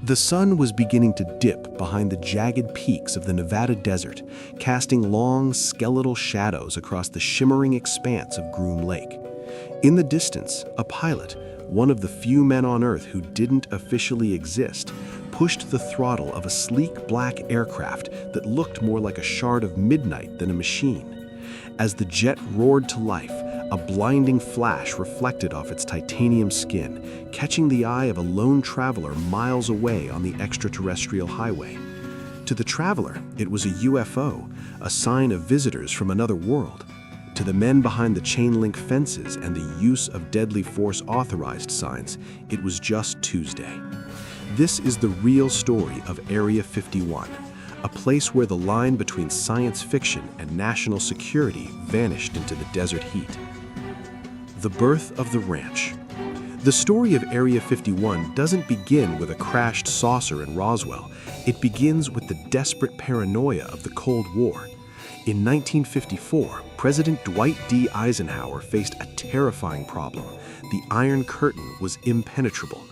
The sun was beginning to dip behind the jagged peaks of the Nevada desert, casting long, skeletal shadows across the shimmering expanse of Groom Lake. In the distance, a pilot, one of the few men on Earth who didn't officially exist, pushed the throttle of a sleek black aircraft that looked more like a shard of midnight than a machine. As the jet roared to life, a blinding flash reflected off its titanium skin, catching the eye of a lone traveler miles away on the extraterrestrial highway. To the traveler, it was a UFO, a sign of visitors from another world. To the men behind the chain-link fences and the use of deadly force authorized signs, it was just Tuesday. This is the real story of Area 51, a place where the line between science fiction and national security vanished into the desert heat. The birth of the ranch. The story of Area 51 doesn't begin with a crashed saucer in Roswell. It begins with the desperate paranoia of the Cold War. In 1954, President Dwight D. Eisenhower faced a terrifying problem. The Iron Curtain was impenetrable.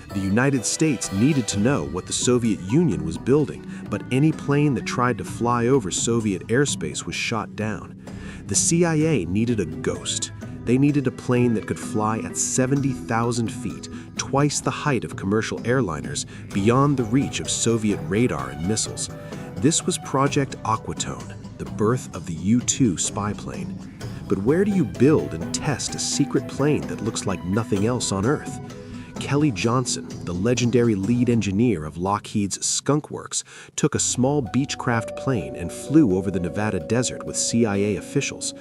The United States needed to know what the Soviet Union was building, but any plane that tried to fly over Soviet airspace was shot down. The CIA needed a ghost. They needed a plane that could fly at 70,000 feet, twice the height of commercial airliners, beyond the reach of Soviet radar and missiles. This was Project Aquatone, the birth of the U-2 spy plane. But where do you build and test a secret plane that looks like nothing else on Earth? Kelly Johnson, the legendary lead engineer of Lockheed's Skunk Works, took a small Beechcraft plane and flew over the Nevada desert with CIA officials.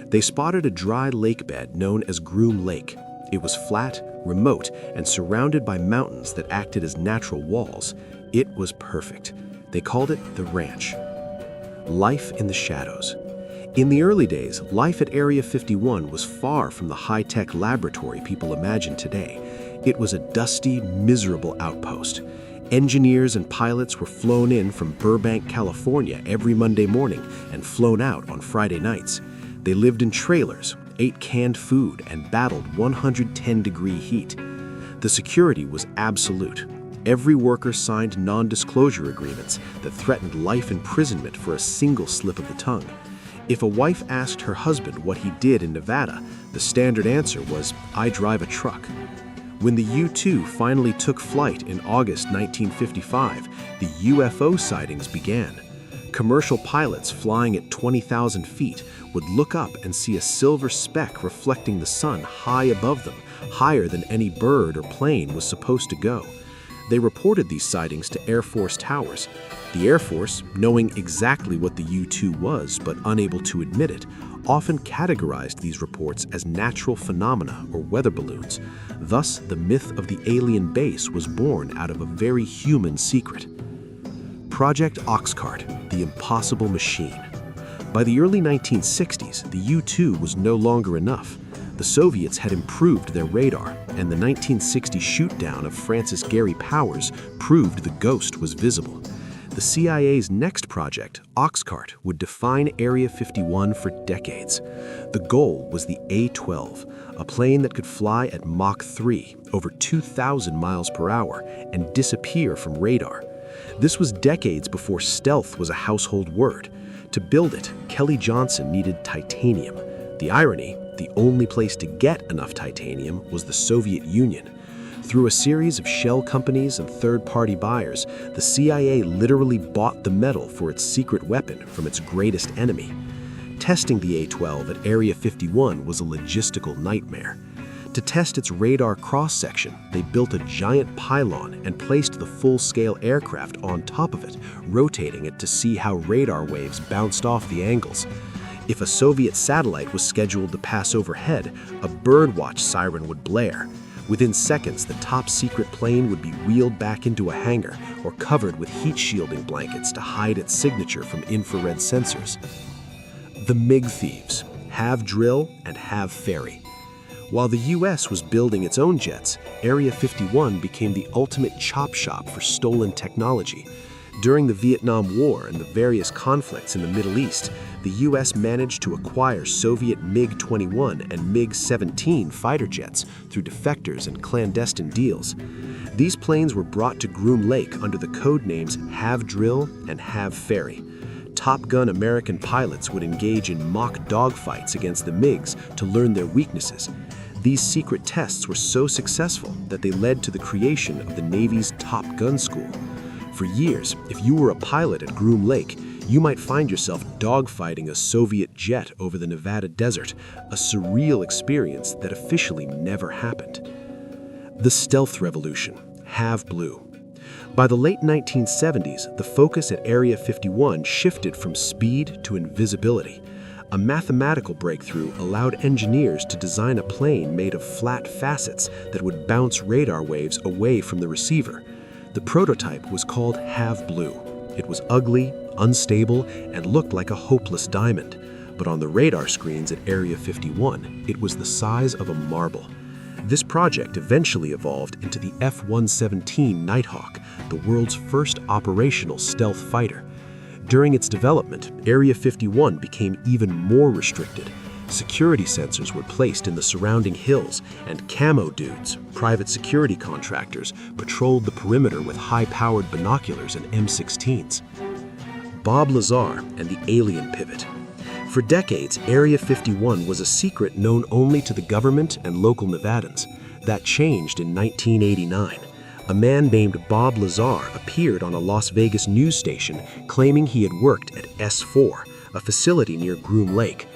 They spotted a dry lake bed known as Groom Lake. It was flat, remote, and surrounded by mountains that acted as natural walls. It was perfect. They called it the ranch. Life in the shadows. In the early days, life at Area 51 was far from the high-tech laboratory people imagine today. It was a dusty, miserable outpost. Engineers and pilots were flown in from Burbank, California every Monday morning and flown out on Friday nights. They lived in trailers, ate canned food, and battled 110-degree heat. The security was absolute. Every worker signed non-disclosure agreements that threatened life imprisonment for a single slip of the tongue. If a wife asked her husband what he did in Nevada, the standard answer was, "I drive a truck." When the U-2 finally took flight in August 1955, the UFO sightings began. Commercial pilots flying at 20,000 feet would look up and see a silver speck reflecting the sun high above them, higher than any bird or plane was supposed to go. They reported these sightings to Air Force towers. The Air Force, knowing exactly what the U-2 was but unable to admit it, often categorized these reports as natural phenomena or weather balloons. Thus, the myth of the alien base was born out of a very human secret. Project Oxcart, the impossible machine. By the early 1960s, the U-2 was no longer enough. The Soviets had improved their radar, and the 1960 shoot-down of Francis Gary Powers proved the ghost was visible. The CIA's next project, Oxcart, would define Area 51 for decades. The goal was the A-12, a plane that could fly at Mach 3, over 2,000 miles per hour, and disappear from radar. This was decades before stealth was a household word. To build it, Kelly Johnson needed titanium. The irony, the only place to get enough titanium was the Soviet Union. Through a series of shell companies and third-party buyers, the CIA literally bought the metal for its secret weapon from its greatest enemy. Testing the A-12 at Area 51 was a logistical nightmare. To test its radar cross-section, they built a giant pylon and placed the full-scale aircraft on top of it, rotating it to see how radar waves bounced off the angles. If a Soviet satellite was scheduled to pass overhead, a birdwatch siren would blare. Within seconds, the top-secret plane would be wheeled back into a hangar or covered with heat-shielding blankets to hide its signature from infrared sensors. The MiG thieves, have drill and have ferry. While the U.S. was building its own jets, Area 51 became the ultimate chop shop for stolen technology. During the Vietnam War and the various conflicts in the Middle East, the U.S. managed to acquire Soviet MiG-21 and MiG-17 fighter jets through defectors and clandestine deals. These planes were brought to Groom Lake under the code names Have Drill and Have Ferry. Top Gun American pilots would engage in mock dogfights against the MiGs to learn their weaknesses. These secret tests were so successful that they led to the creation of the Navy's Top Gun School. For years, if you were a pilot at Groom Lake, you might find yourself dogfighting a Soviet jet over the Nevada desert, a surreal experience that officially never happened. The stealth revolution, Have Blue. By the late 1970s, the focus at Area 51 shifted from speed to invisibility. A mathematical breakthrough allowed engineers to design a plane made of flat facets that would bounce radar waves away from the receiver. The prototype was called Have Blue. It was ugly, unstable, and looked like a hopeless diamond. But on the radar screens at Area 51, it was the size of a marble. This project eventually evolved into the F-117 Nighthawk, the world's first operational stealth fighter. During its development, Area 51 became even more restricted. Security sensors were placed in the surrounding hills, and camo dudes, private security contractors, patrolled the perimeter with high-powered binoculars and M16s. Bob Lazar and the alien pivot. For decades, Area 51 was a secret known only to the government and local Nevadans. That changed in 1989. A man named Bob Lazar appeared on a Las Vegas news station claiming he had worked at S4, a facility near Groom Lake.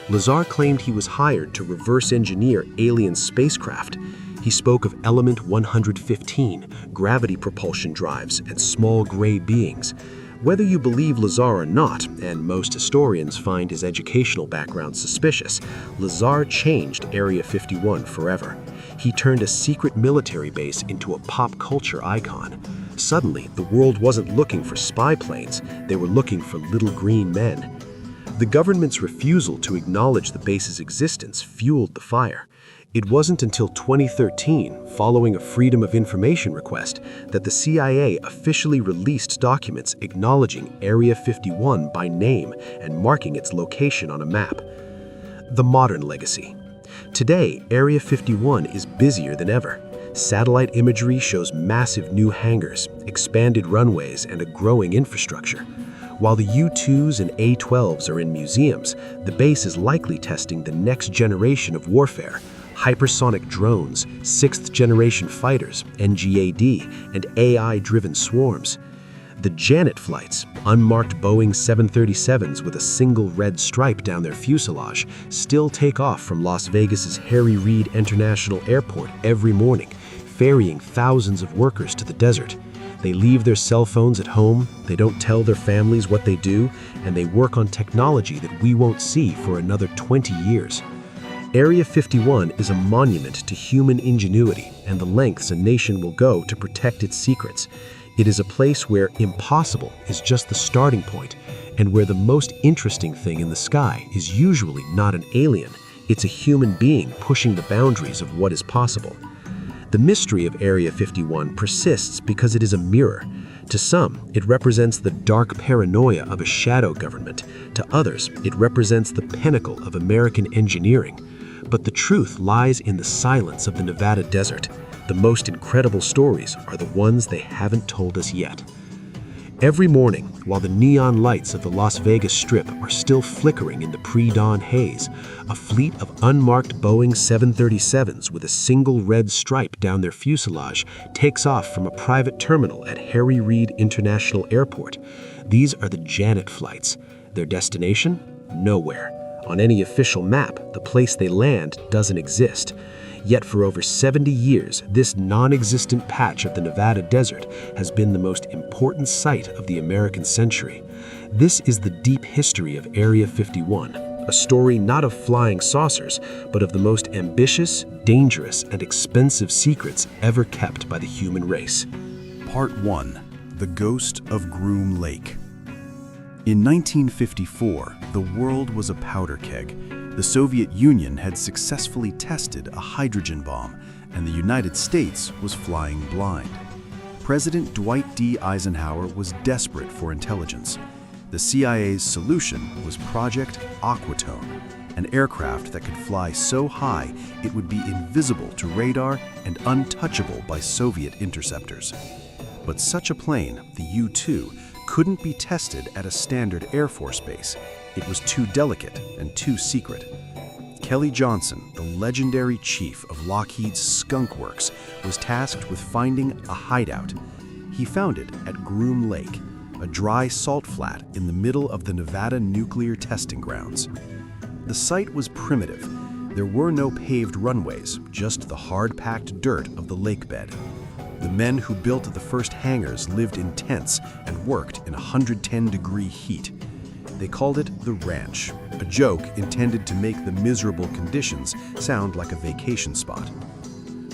Lazar claimed he was hired to reverse engineer alien spacecraft. He spoke of Element 115, gravity propulsion drives, and small gray beings. Whether you believe Lazar or not, and most historians find his educational background suspicious, Lazar changed Area 51 forever. He turned a secret military base into a pop culture icon. Suddenly, the world wasn't looking for spy planes, they were looking for little green men. The government's refusal to acknowledge the base's existence fueled the fire. It wasn't until 2013, following a Freedom of Information request, that the CIA officially released documents acknowledging Area 51 by name and marking its location on a map. The modern legacy. Today, Area 51 is busier than ever. Satellite imagery shows massive new hangars, expanded runways, and a growing infrastructure. While the U-2s and A-12s are in museums, the base is likely testing the next generation of warfare: hypersonic drones, sixth-generation fighters, NGAD, and AI-driven swarms. The Janet flights, unmarked Boeing 737s with a single red stripe down their fuselage, still take off from Las Vegas's Harry Reid International Airport every morning, ferrying thousands of workers to the desert. They leave their cell phones at home, they don't tell their families what they do, and they work on technology that we won't see for another 20 years. Area 51 is a monument to human ingenuity and the lengths a nation will go to protect its secrets. It is a place where impossible is just the starting point, and where the most interesting thing in the sky is usually not an alien, it's a human being pushing the boundaries of what is possible. The mystery of Area 51 persists because it is a mirror. To some, it represents the dark paranoia of a shadow government. To others, it represents the pinnacle of American engineering. But the truth lies in the silence of the Nevada desert. The most incredible stories are the ones they haven't told us yet. Every morning, while the neon lights of the Las Vegas Strip are still flickering in the pre-dawn haze, a fleet of unmarked Boeing 737s with a single red stripe down their fuselage takes off from a private terminal at Harry Reid International Airport. These are the Janet flights. Their destination? Nowhere. On any official map, the place they land doesn't exist. Yet for over 70 years, this non-existent patch of the Nevada desert has been the most important site of the American century. This is the deep history of Area 51, a story not of flying saucers, but of the most ambitious, dangerous, and expensive secrets ever kept by the human race. Part 1. The Ghost of Groom Lake. In 1954, the world was a powder keg. The Soviet Union had successfully tested a hydrogen bomb, and the United States was flying blind. President Dwight D. Eisenhower was desperate for intelligence. The CIA's solution was Project Aquatone, an aircraft that could fly so high it would be invisible to radar and untouchable by Soviet interceptors. But such a plane, the U-2, couldn't be tested at a standard Air Force base. It was too delicate and too secret. Kelly Johnson, the legendary chief of Lockheed's Skunk Works, was tasked with finding a hideout. He found it at Groom Lake, a dry salt flat in the middle of the Nevada nuclear testing grounds. The site was primitive. There were no paved runways, just the hard-packed dirt of the lake bed. The men who built the first hangars lived in tents and worked in 110-degree heat. They called it the ranch, a joke intended to make the miserable conditions sound like a vacation spot.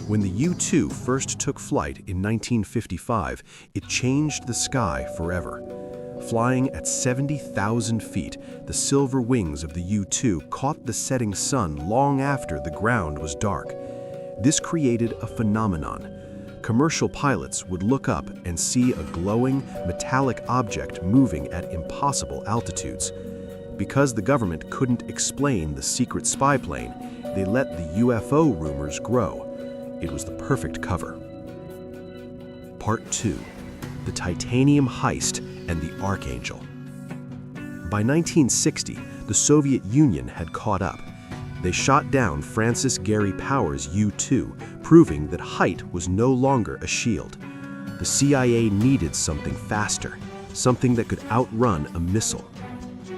When the U-2 first took flight in 1955, it changed the sky forever. Flying at 70,000 feet, the silver wings of the U-2 caught the setting sun long after the ground was dark. This created a phenomenon. Commercial pilots would look up and see a glowing, metallic object moving at impossible altitudes. Because the government couldn't explain the secret spy plane, they let the UFO rumors grow. It was the perfect cover. Part 2. The Titanium Heist and the Archangel. By 1960, the Soviet Union had caught up. They shot down Francis Gary Powers' U-2, proving that height was no longer a shield. The CIA needed something faster, something that could outrun a missile.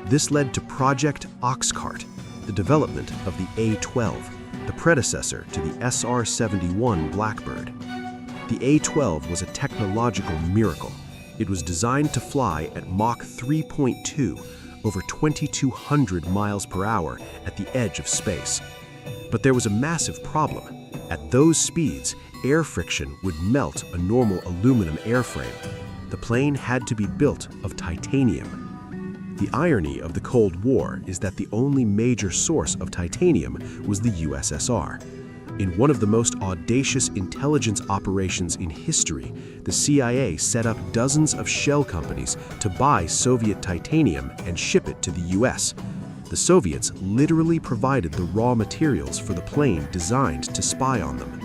This led to Project Oxcart, the development of the A-12, the predecessor to the SR-71 Blackbird. The A-12 was a technological miracle. It was designed to fly at Mach 3.2, over 2,200 miles per hour at the edge of space. But there was a massive problem. At those speeds, air friction would melt a normal aluminum airframe. The plane had to be built of titanium. The irony of the Cold War is that the only major source of titanium was the USSR. In one of the most audacious intelligence operations in history, the CIA set up dozens of shell companies to buy Soviet titanium and ship it to the US. The Soviets literally provided the raw materials for the plane designed to spy on them.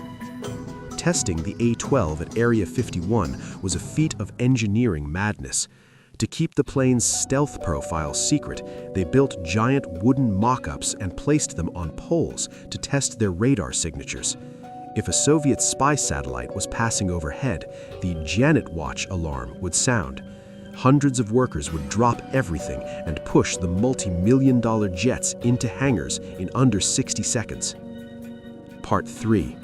Testing the A-12 at Area 51 was a feat of engineering madness. To keep the plane's stealth profile secret, they built giant wooden mock-ups and placed them on poles to test their radar signatures. If a Soviet spy satellite was passing overhead, the Janet Watch alarm would sound. Hundreds of workers would drop everything and push the multi-million-dollar jets into hangars in under 60 seconds. Part 3.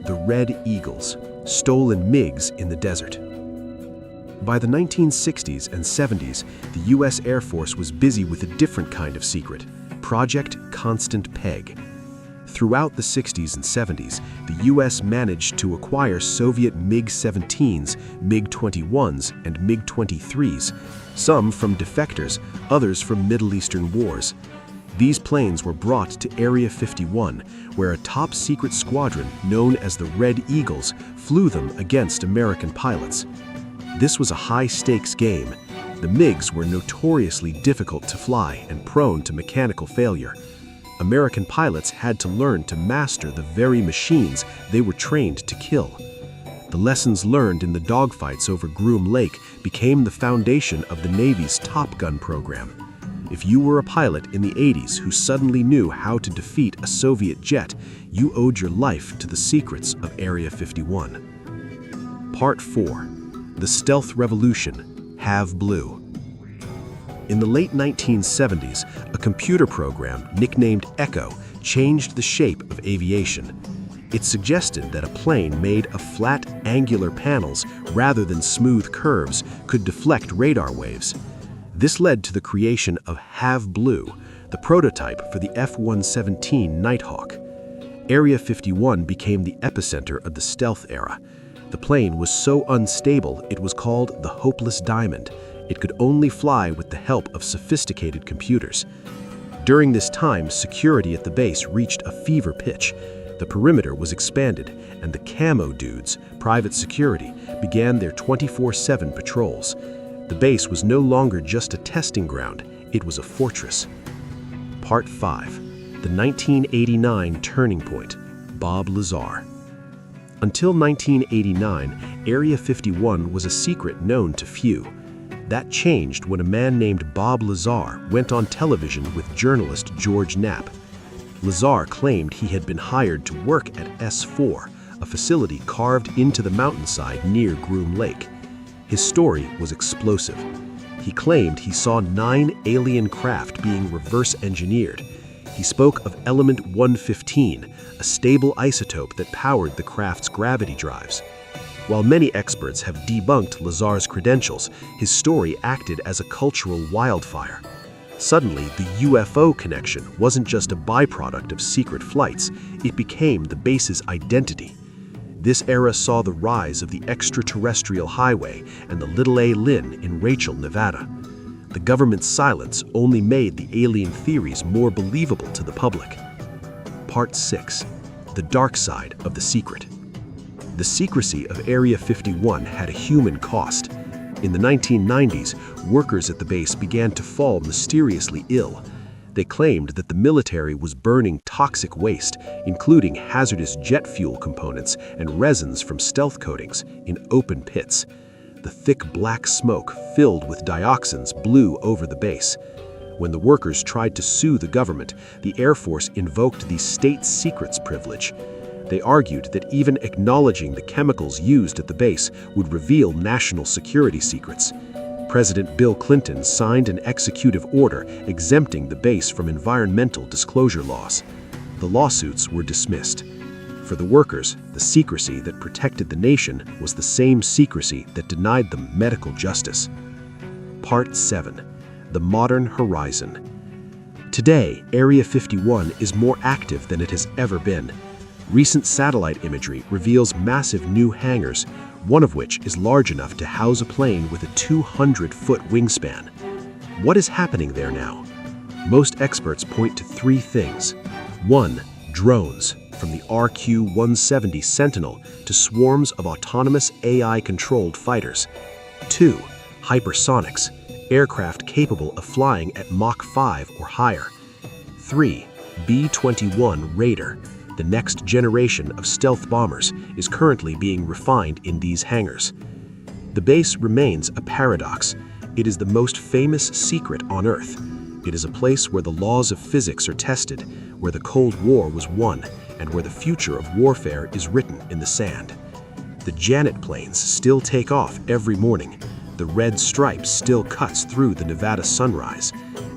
The Red Eagles, stolen MiGs in the desert. By the 1960s and 70s, the U.S. Air Force was busy with a different kind of secret, Project Constant Peg. Throughout the 60s and 70s, the U.S. managed to acquire Soviet MiG-17s, MiG-21s, and MiG-23s, some from defectors, others from Middle Eastern wars. These planes were brought to Area 51, where a top-secret squadron known as the Red Eagles flew them against American pilots. This was a high-stakes game. The MiGs were notoriously difficult to fly and prone to mechanical failure. American pilots had to learn to master the very machines they were trained to kill. The lessons learned in the dogfights over Groom Lake became the foundation of the Navy's Top Gun program. If you were a pilot in the 80s who suddenly knew how to defeat a Soviet jet, you owed your life to the secrets of Area 51. Part 4. The Stealth Revolution, Have Blue. In the late 1970s, a computer program nicknamed Echo changed the shape of aviation. It suggested that a plane made of flat, angular panels rather than smooth curves could deflect radar waves. This led to the creation of Have Blue, the prototype for the F-117 Nighthawk. Area 51 became the epicenter of the stealth era. The plane was so unstable it was called the Hopeless Diamond. It could only fly with the help of sophisticated computers. During this time, security at the base reached a fever pitch. The perimeter was expanded, and the Camo Dudes, private security, began their 24/7 patrols. The base was no longer just a testing ground, it was a fortress. Part 5. The 1989 Turning Point, Bob Lazar. Until 1989, Area 51 was a secret known to few. That changed when a man named Bob Lazar went on television with journalist George Knapp. Lazar claimed he had been hired to work at S4, a facility carved into the mountainside near Groom Lake. His story was explosive. He claimed he saw 9 alien craft being reverse-engineered. He spoke of Element 115, a stable isotope that powered the craft's gravity drives. While many experts have debunked Lazar's credentials, his story acted as a cultural wildfire. Suddenly, the UFO connection wasn't just a byproduct of secret flights, it became the base's identity. This era saw the rise of the extraterrestrial highway and the Little A Lynn in Rachel, Nevada. The government's silence only made the alien theories more believable to the public. Part 6. The Dark Side of the Secret. The secrecy of Area 51 had a human cost. In the 1990s, workers at the base began to fall mysteriously ill. They claimed that the military was burning toxic waste, including hazardous jet fuel components and resins from stealth coatings, in open pits. The thick black smoke filled with dioxins blew over the base. When the workers tried to sue the government, the Air Force invoked the state secrets privilege. They argued that even acknowledging the chemicals used at the base would reveal national security secrets. President Bill Clinton signed an executive order exempting the base from environmental disclosure laws. The lawsuits were dismissed. For the workers, the secrecy that protected the nation was the same secrecy that denied them medical justice. Part 7. The Modern Horizon. Today, Area 51 is more active than it has ever been. Recent satellite imagery reveals massive new hangars, one of which is large enough to house a plane with a 200-foot wingspan. What is happening there now? Most experts point to 3 things. 1. Drones, from the RQ-170 Sentinel to swarms of autonomous AI-controlled fighters. 2. Hypersonics, aircraft capable of flying at Mach 5 or higher. 3. B-21 Raider. The next generation of stealth bombers is currently being refined in these hangars. The base remains a paradox. It is the most famous secret on Earth. It is a place where the laws of physics are tested, where the Cold War was won, and where the future of warfare is written in the sand. The Janet planes still take off every morning. The red stripe still cuts through the Nevada sunrise.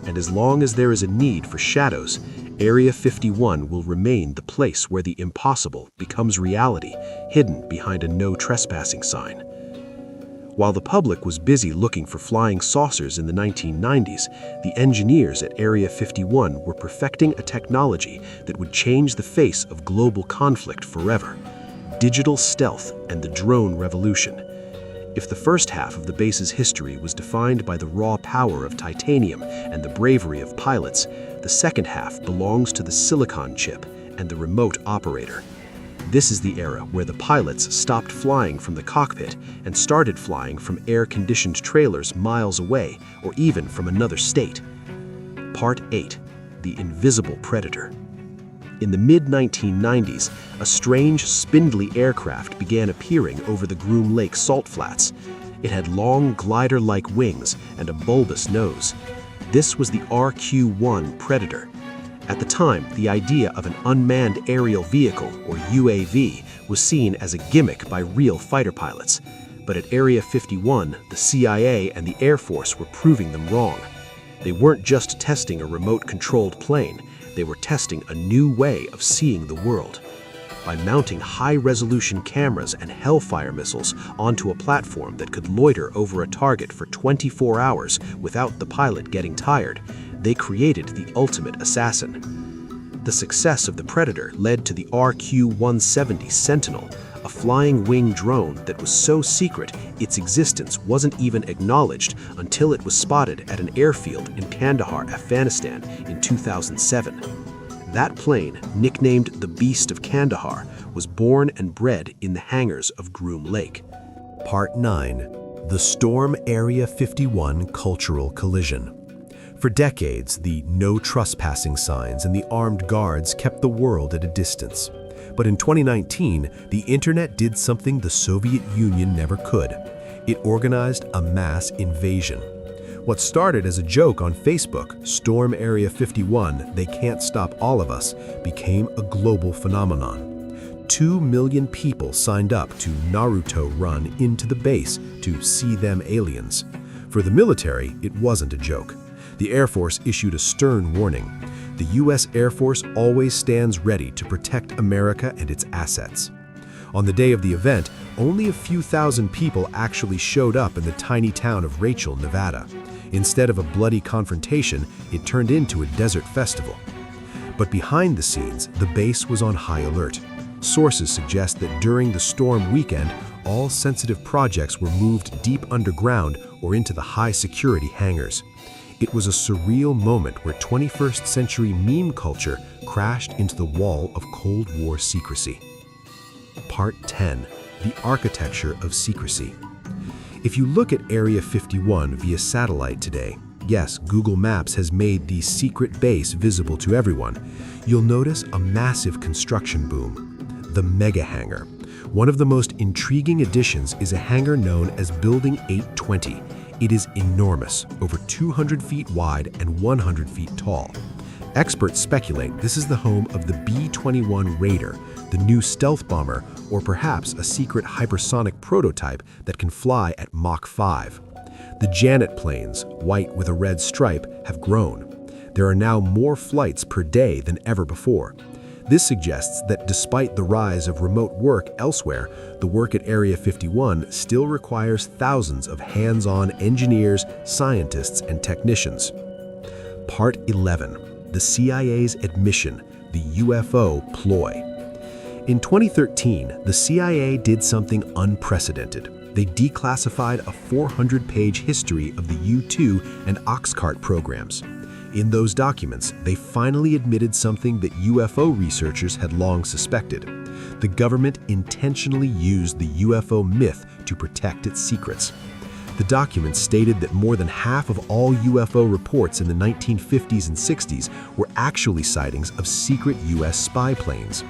And as long as there is a need for shadows, Area 51 will remain the place where the impossible becomes reality, hidden behind a no trespassing sign. While the public was busy looking for flying saucers in the 1990s, the engineers at Area 51 were perfecting a technology that would change the face of global conflict forever: digital stealth and the drone revolution. If the first half of the base's history was defined by the raw power of titanium and the bravery of pilots, the second half belongs to the silicon chip and the remote operator. This is the era where the pilots stopped flying from the cockpit and started flying from air-conditioned trailers miles away or even from another state. Part 8. The Invisible Predator. In the mid-1990s, a strange, spindly aircraft began appearing over the Groom Lake salt flats. It had long, glider-like wings and a bulbous nose. This was the RQ-1 Predator. At the time, the idea of an unmanned aerial vehicle, or UAV, was seen as a gimmick by real fighter pilots. But at Area 51, the CIA and the Air Force were proving them wrong. They weren't just testing a remote-controlled plane. They were testing a new way of seeing the world. By mounting high-resolution cameras and Hellfire missiles onto a platform that could loiter over a target for 24 hours without the pilot getting tired, they created the ultimate assassin. The success of the Predator led to the RQ-170 Sentinel, a flying wing drone that was so secret its existence wasn't even acknowledged until it was spotted at an airfield in Kandahar, Afghanistan in 2007. That plane, nicknamed the Beast of Kandahar, was born and bred in the hangars of Groom Lake. Part 9. The Storm Area 51 Cultural Collision. For decades, the no trespassing signs and the armed guards kept the world at a distance. But in 2019, the internet did something the Soviet Union never could. It organized a mass invasion. What started as a joke on Facebook, Storm Area 51, They Can't Stop All of Us, became a global phenomenon. 2 million people signed up to Naruto run into the base to see them aliens. For the military, it wasn't a joke. The Air Force issued a stern warning. The U.S. Air Force always stands ready to protect America and its assets. On the day of the event, only a few thousand people actually showed up in the tiny town of Rachel, Nevada. Instead of a bloody confrontation, it turned into a desert festival. But behind the scenes, the base was on high alert. Sources suggest that during the storm weekend, all sensitive projects were moved deep underground or into the high-security hangars. It was a surreal moment where 21st century meme culture crashed into the wall of Cold War secrecy. Part 10. The Architecture of Secrecy. If you look at Area 51 via satellite today, yes, Google Maps has made the secret base visible to everyone, you'll notice a massive construction boom. The mega hangar. One of the most intriguing additions is a hangar known as Building 820. It is enormous, over 200 feet wide and 100 feet tall. Experts speculate this is the home of the B-21 Raider, the new stealth bomber, or perhaps a secret hypersonic prototype that can fly at Mach 5. The Janet planes, white with a red stripe, have grown. There are now more flights per day than ever before. This suggests that despite the rise of remote work elsewhere, the work at Area 51 still requires thousands of hands-on engineers, scientists, and technicians. Part 11. The CIA's Admission, the UFO Ploy. In 2013, the CIA did something unprecedented. They declassified a 400-page history of the U-2 and Oxcart programs. In those documents, they finally admitted something that UFO researchers had long suspected. The government intentionally used the UFO myth to protect its secrets. The documents stated that more than half of all UFO reports in the 1950s and 60s were actually sightings of secret U.S. spy planes.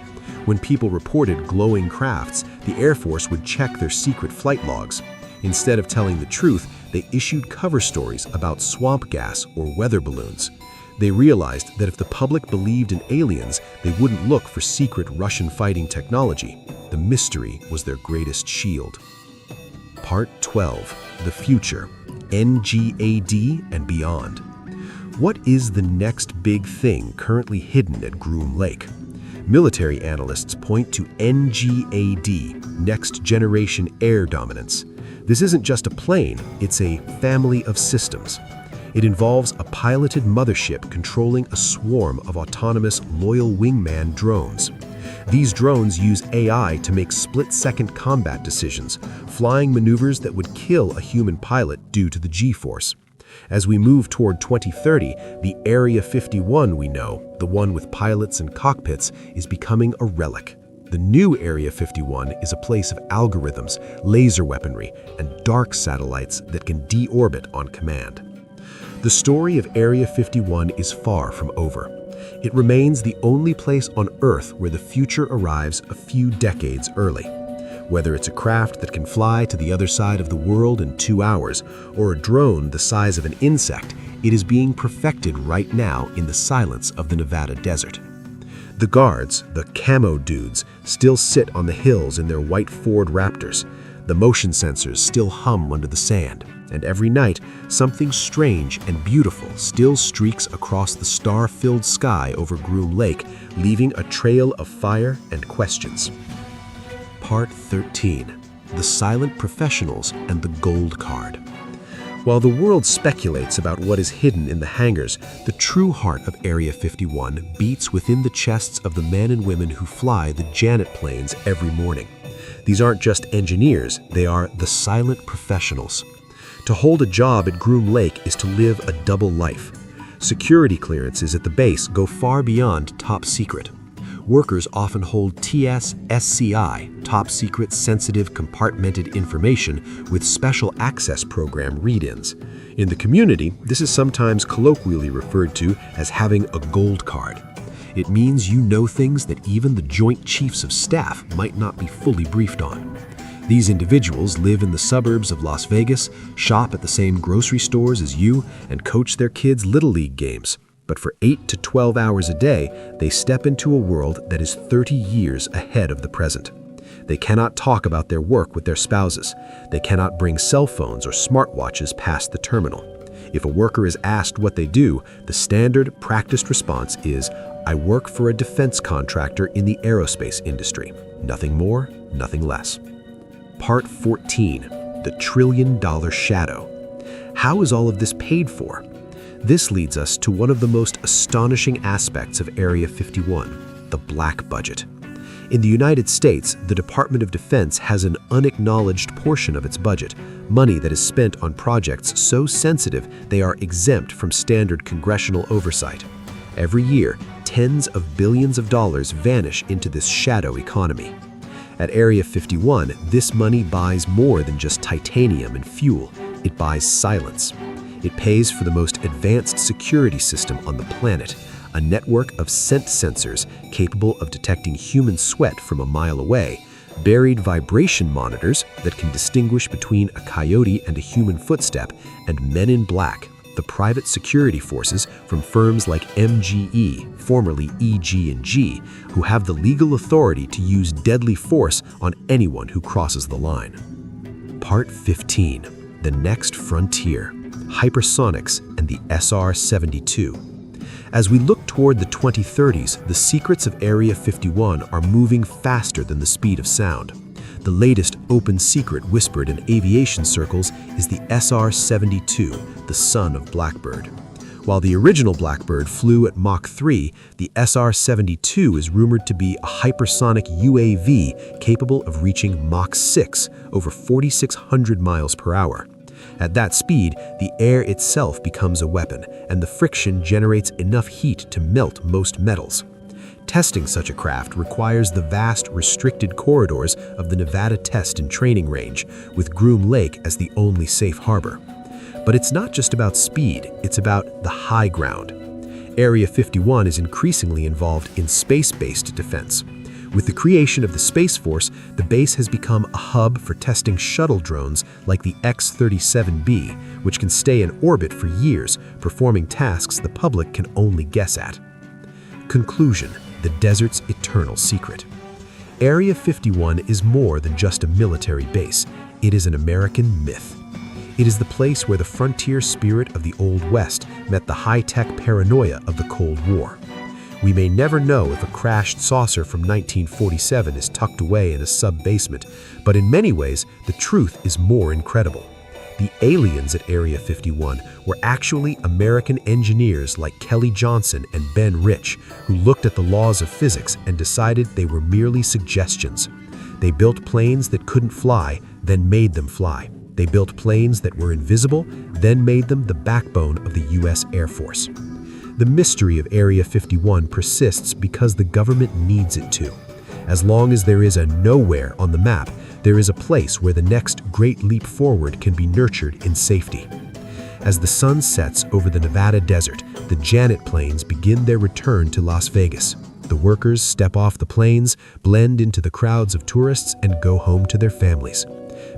When people reported glowing crafts, the Air Force would check their secret flight logs. Instead of telling the truth, they issued cover stories about swamp gas or weather balloons. They realized that if the public believed in aliens, they wouldn't look for secret Russian fighting technology. The mystery was their greatest shield. Part 12. The Future, NGAD and Beyond. What is the next big thing currently hidden at Groom Lake? Military analysts point to NGAD, Next Generation Air Dominance. This isn't just a plane, it's a family of systems. It involves a piloted mothership controlling a swarm of autonomous loyal wingman drones. These drones use AI to make split-second combat decisions, flying maneuvers that would kill a human pilot due to the G-force. As we move toward 2030, the Area 51 we know, the one with pilots and cockpits, is becoming a relic. The new Area 51 is a place of algorithms, laser weaponry, and dark satellites that can deorbit on command. The story of Area 51 is far from over. It remains the only place on Earth where the future arrives a few decades early. Whether it's a craft that can fly to the other side of the world in 2 hours, or a drone the size of an insect, it is being perfected right now in the silence of the Nevada desert. The guards, the camo dudes, still sit on the hills in their white Ford Raptors. The motion sensors still hum under the sand, and every night, something strange and beautiful still streaks across the star-filled sky over Groom Lake, leaving a trail of fire and questions. Part 13. The Silent Professionals and the Gold Card. While the world speculates about what is hidden in the hangars, the true heart of Area 51 beats within the chests of the men and women who fly the Janet planes every morning. These aren't just engineers, they are the silent professionals. To hold a job at Groom Lake is to live a double life. Security clearances at the base go far beyond top secret. Workers often hold TS/SCI, top secret sensitive compartmented information, with special access program read-ins. In the community, this is sometimes colloquially referred to as having a gold card. It means you know things that even the Joint Chiefs of Staff might not be fully briefed on. These individuals live in the suburbs of Las Vegas, shop at the same grocery stores as you, and coach their kids' Little League games. But for 8 to 12 hours a day, they step into a world that is 30 years ahead of the present. They cannot talk about their work with their spouses. They cannot bring cell phones or smartwatches past the terminal. If a worker is asked what they do, the standard practiced response is, "I work for a defense contractor in the aerospace industry." Nothing more, nothing less. Part 14, the trillion-dollar shadow. How is all of this paid for? This leads us to one of the most astonishing aspects of Area 51, the black budget. In the United States, the Department of Defense has an unacknowledged portion of its budget, money that is spent on projects so sensitive they are exempt from standard congressional oversight. Every year, tens of billions of dollars vanish into this shadow economy. At Area 51, this money buys more than just titanium and fuel. It buys silence. It pays for the most advanced security system on the planet, a network of scent sensors capable of detecting human sweat from a mile away, buried vibration monitors that can distinguish between a coyote and a human footstep, and men in black, the private security forces from firms like MGE, formerly EG&G, who have the legal authority to use deadly force on anyone who crosses the line. Part 15, the next frontier, hypersonics and the SR-72. As we look toward the 2030s, the secrets of Area 51 are moving faster than the speed of sound. The latest open secret whispered in aviation circles is the SR-72, the son of Blackbird. While the original Blackbird flew at Mach 3, the SR-72 is rumored to be a hypersonic UAV capable of reaching Mach 6, over 4,600 miles per hour. At that speed, the air itself becomes a weapon, and the friction generates enough heat to melt most metals. Testing such a craft requires the vast, restricted corridors of the Nevada Test and Training Range, with Groom Lake as the only safe harbor. But it's not just about speed, it's about the high ground. Area 51 is increasingly involved in space-based defense. With the creation of the Space Force, the base has become a hub for testing shuttle drones like the X-37B, which can stay in orbit for years, performing tasks the public can only guess at. Conclusion: the desert's eternal secret. Area 51 is more than just a military base. It is an American myth. It is the place where the frontier spirit of the Old West met the high-tech paranoia of the Cold War. We may never know if a crashed saucer from 1947 is tucked away in a sub-basement, but in many ways, the truth is more incredible. The aliens at Area 51 were actually American engineers like Kelly Johnson and Ben Rich, who looked at the laws of physics and decided they were merely suggestions. They built planes that couldn't fly, then made them fly. They built planes that were invisible, then made them the backbone of the U.S. Air Force. The mystery of Area 51 persists because the government needs it to. As long as there is a nowhere on the map, there is a place where the next great leap forward can be nurtured in safety. As the sun sets over the Nevada desert, the Janet planes begin their return to Las Vegas. The workers step off the planes, blend into the crowds of tourists, and go home to their families.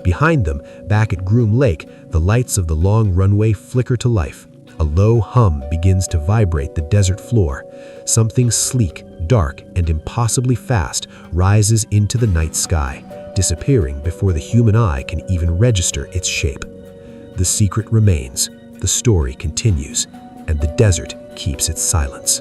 Behind them, back at Groom Lake, the lights of the long runway flicker to life. A low hum begins to vibrate the desert floor. Something sleek, dark, and impossibly fast rises into the night sky, disappearing before the human eye can even register its shape. The secret remains, the story continues, and the desert keeps its silence.